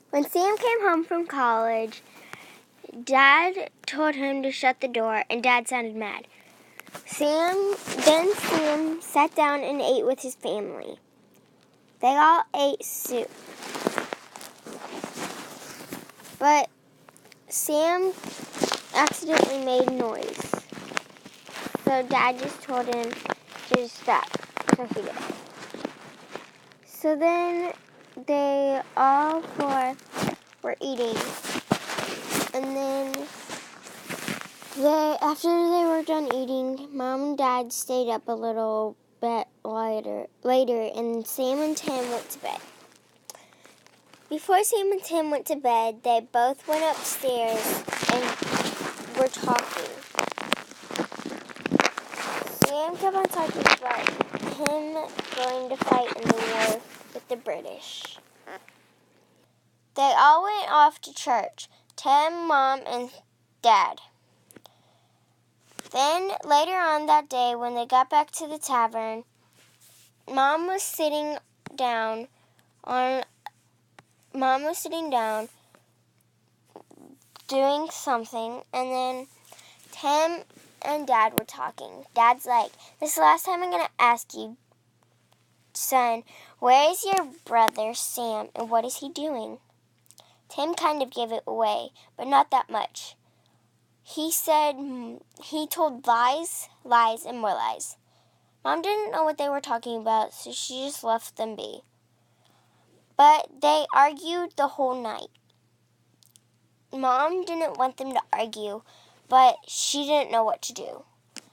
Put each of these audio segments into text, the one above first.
When Sam came home from college, Dad told him to shut the door, and Dad sounded mad. Sam sat down and ate with his family. They all ate soup. But Sam accidentally made noise. So Dad just told him to stop. So he did. So then they all four were eating. And then after they were done eating, Mom and Dad stayed up a little bit later, and Sam and Tim went to bed. Before Sam and Tim went to bed, they both went upstairs and were talking. Sam kept on talking about him going to fight in the war with the British. They all went off to church, Tim, Mom, and Dad. Then, later on that day, when they got back to the tavern, Mom was sitting down doing something, and then Tim and Dad were talking. Dad's like, "This is the last time I'm going to ask you, son, where is your brother Sam, and what is he doing?" Tim kind of gave it away, but not that much. He said he told lies, and more lies. Mom didn't know what they were talking about, so she just left them be. But they argued the whole night. Mom didn't want them to argue, but she didn't know what to do.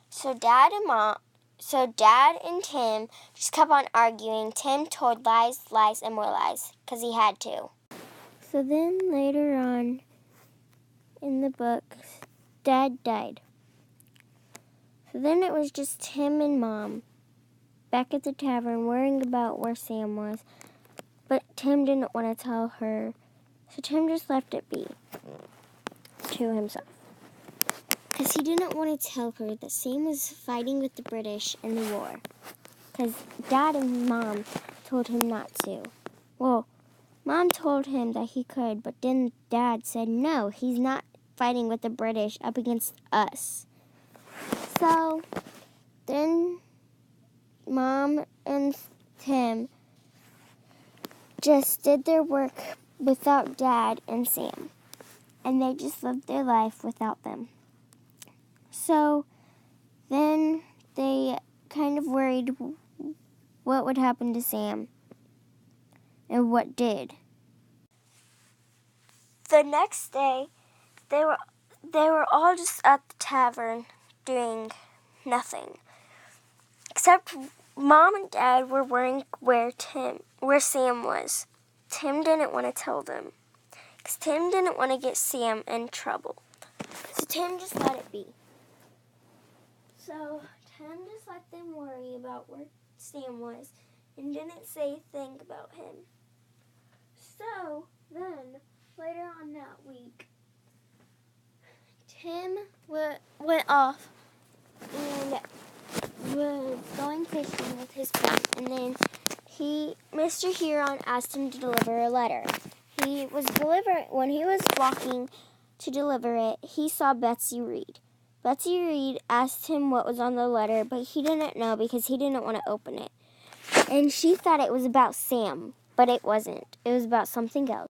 So Dad and Tim just kept on arguing. Tim told lies, and more lies, because he had to. So then later on in the book, Dad died. So then it was just Tim and Mom back at the tavern worrying about where Sam was. But Tim didn't want to tell her, so Tim just left it be to himself. Because he didn't want to tell her that Sam was fighting with the British in the war. Because Dad and Mom told him not to. Well, Mom told him that he could, but then Dad said, no, he's not fighting with the British up against us. So then Mom and Tim just did their work without Dad and Sam. And they just lived their life without them. So then they kind of worried what would happen to Sam and what did. The next day, they were all just at the tavern doing nothing. Except Mom and Dad were worrying where Sam was. Tim didn't want to tell them, because Tim didn't want to get Sam in trouble. So Tim just let it be. So Tim just let them worry about where Sam was and didn't say a thing about him. So then, later on that week, Tim went off and was going fishing with his friend, and then Mr. Huron asked him to deliver a letter. When he was walking to deliver it, he saw Betsy Reed. Betsy Reed asked him what was on the letter, but he didn't know because he didn't want to open it. And she thought it was about Sam, but it wasn't. It was about something else.